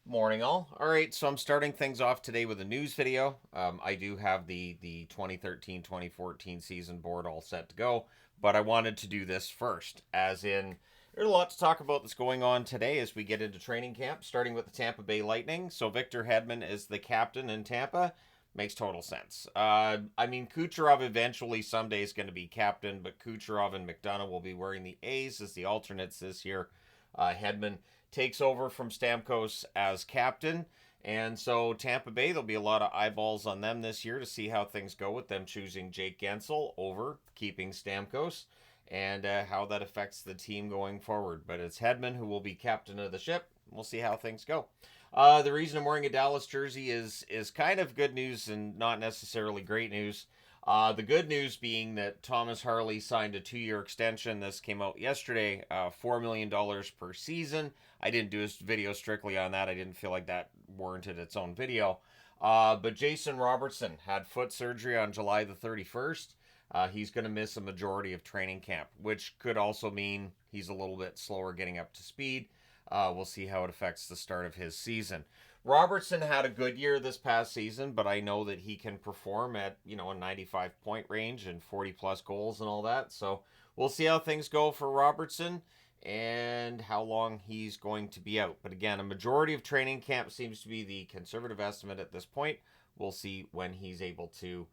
Morning, all. All right, so I'm starting things off today with a news video. I do have the 2013-2014 season board all set to go, but I wanted to do this first, as in there's a lot to talk about that's going on today as we get into training camp, starting with the Tampa Bay Lightning. So Victor Hedman is the captain in Tampa. Makes total sense. I mean, Kucherov eventually someday is going to be captain, but Kucherov and McDonough will be wearing the A's as the alternates this year. Hedman takes over from Stamkos as captain. And so Tampa Bay, there'll be a lot of eyeballs on them this year to see how things go with them choosing Jake Gensel over keeping Stamkos and how that affects the team going forward. But it's Hedman who will be captain of the ship. We'll see how things go. The reason I'm wearing a Dallas jersey is kind of good news and not necessarily great news. The good news being that Thomas Harley signed a 2-year extension. This came out yesterday, $4 million per season. I didn't do a video strictly on that. I didn't feel like that warranted its own video. But Jason Robertson had foot surgery on July the 31st. He's going to miss a majority of training camp, which could also mean he's a little bit slower getting up to speed. We'll see how it affects the start of his season. Robertson had a good year this past season, but I know that he can perform at, a 95 point range and 40 plus goals and all that. So we'll see how things go for Robertson and how long he's going to be out. But again, a majority of training camp seems to be the conservative estimate at this point. We'll see when he's able to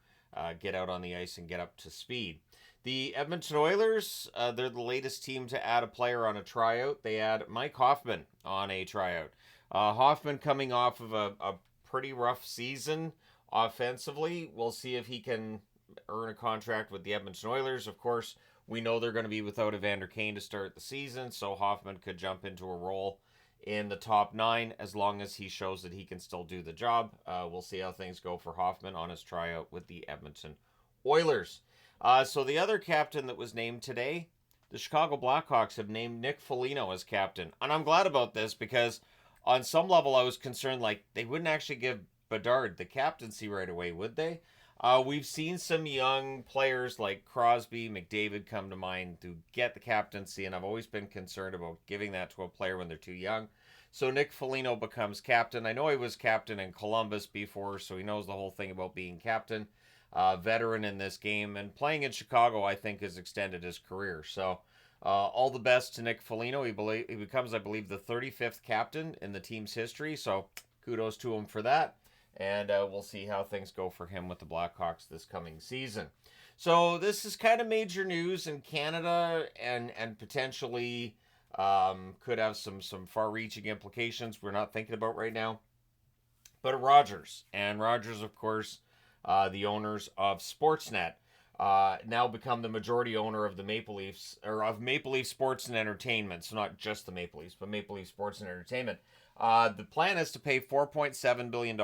get out on the ice and get up to speed. The Edmonton Oilers, they're the latest team to add a player on a tryout. They add Mike Hoffman on a tryout. Hoffman coming off of a pretty rough season offensively. We'll see if he can earn a contract with the Edmonton Oilers. Of course, we know they're going to be without Evander Kane to start the season, so Hoffman could jump into a role in the top 9 as long as he shows that he can still do the job. We'll see how things go for Hoffman on his tryout with the Edmonton Oilers. So the other captain that was named today, the Chicago Blackhawks have named Nick Foligno as captain. And I'm glad about this because on some level I was concerned like they wouldn't actually give Bedard the captaincy right away, would they? We've seen some young players like Crosby, McDavid come to mind to get the captaincy, and I've always been concerned about giving that to a player when they're too young. So Nick Foligno becomes captain. I know he was captain in Columbus before, so he knows the whole thing about being captain. Veteran in this game, and playing in Chicago, I think, has extended his career. So all the best to Nick Foligno. He becomes, I believe, the 35th captain in the team's history. So kudos to him for that. And we'll see how things go for him with the Blackhawks this coming season. So this is kind of major news in Canada, and potentially could have some far-reaching implications we're not thinking about right now. But Rogers, and Rogers, of course, the owners of Sportsnet, now become the majority owner of the Maple Leafs, or of Maple Leaf Sports and Entertainment. So not just the Maple Leafs, but Maple Leaf Sports and Entertainment. The plan is to pay $4.7 billion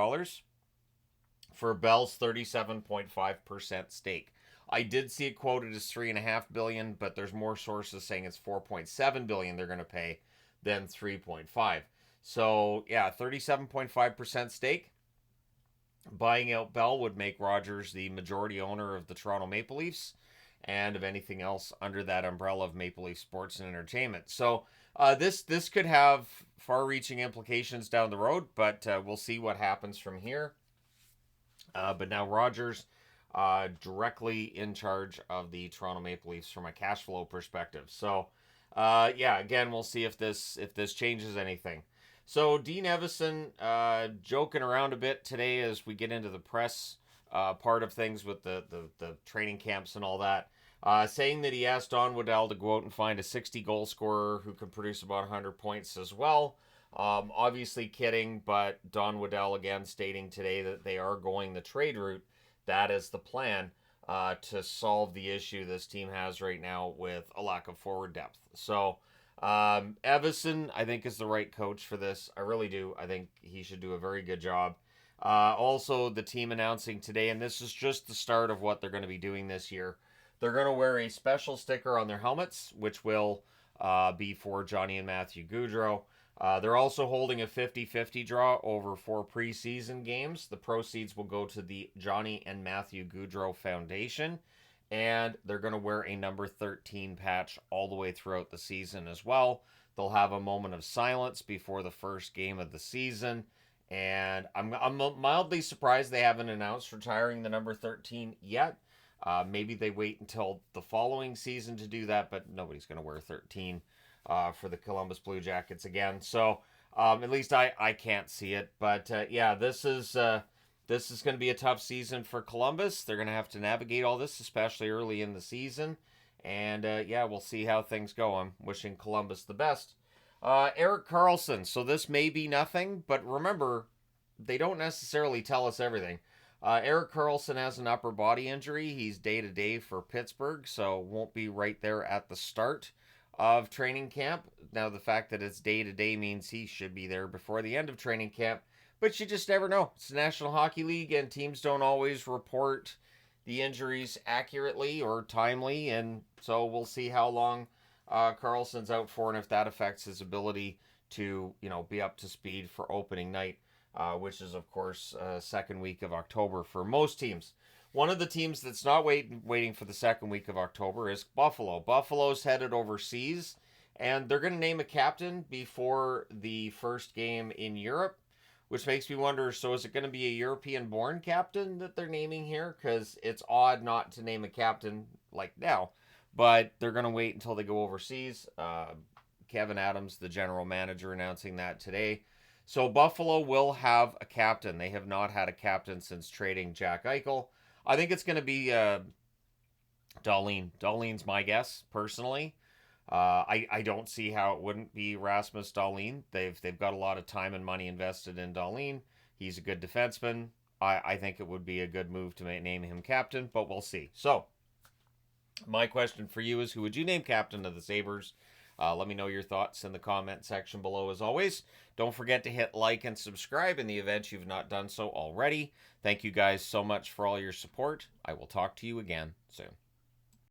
for Bell's 37.5% stake. I did see it quoted as $3.5 billion, but there's more sources saying it's $4.7 billion they're going to pay than 3.5. So yeah, 37.5% stake. Buying out Bell would make Rogers the majority owner of the Toronto Maple Leafs and of anything else under that umbrella of Maple Leaf Sports and Entertainment. So this could have far-reaching implications down the road, but we'll see what happens from here. But now Rogers directly in charge of the Toronto Maple Leafs from a cash flow perspective. So yeah, again, we'll see if this changes anything. So Dean Evison joking around a bit today as we get into the press part of things with the training camps and all that, saying that he asked Don Waddell to go out and find a 60 goal scorer who can produce about 100 points as well. Obviously kidding, but Don Waddell again stating today that they are going the trade route. That is the plan to solve the issue this team has right now with a lack of forward depth. So Evison, I think, is the right coach for this. I really do. I think he should do a very good job. Also, the team announcing today, and this is just the start of what they're going to be doing this year. They're going to wear a special sticker on their helmets, which will be for Johnny and Matthew Gaudreau. They're also holding a 50-50 draw over 4 preseason games. The proceeds will go to the Johnny and Matthew Gaudreau Foundation. And they're going to wear a number 13 patch all the way throughout the season as well. they'll have a moment of silence before the first game of the season. And I'm mildly surprised they haven't announced retiring the number 13 yet. Maybe they wait until the following season to do that, but nobody's going to wear 13 for the Columbus Blue Jackets again. So at least I can't see it. But yeah, this is going to be a tough season for Columbus. They're going to have to navigate all this, especially early in the season. And yeah, we'll see how things go. I'm wishing Columbus the best. Erik Karlsson. So this may be nothing, but remember, they don't necessarily tell us everything. Erik Karlsson has an upper body injury. He's day-to-day for Pittsburgh, so won't be right there at the start of training camp. Now, the fact that it's day-to-day means he should be there before the end of training camp, but you just never know. It's the National Hockey League, and teams don't always report the injuries accurately or timely, and so we'll see how long Karlsson's out for, and if that affects his ability to, be up to speed for opening night, which is, of course, second week of October for most teams. One of the teams that's not waiting for the second week of October is Buffalo. Buffalo's headed overseas, and they're going to name a captain before the first game in Europe, which makes me wonder, so is it going to be a European-born captain that they're naming here? Because it's odd not to name a captain like now, but they're going to wait until they go overseas. Kevin Adams, the general manager, announcing that today. So Buffalo will have a captain. They have not had a captain since trading Jack Eichel. I think it's going to be Dahlin. Dahlin's my guess, personally. I don't see how it wouldn't be Rasmus Dahlin. They've got a lot of time and money invested in Dahlin. He's a good defenseman. I think it would be a good move to name him captain, but we'll see. So, my question for you is, who would you name captain of the Sabres? Let me know your thoughts in the comment section below as always. Don't forget to hit like and subscribe in the event you've not done so already. Thank you guys so much for all your support. I will talk to you again soon.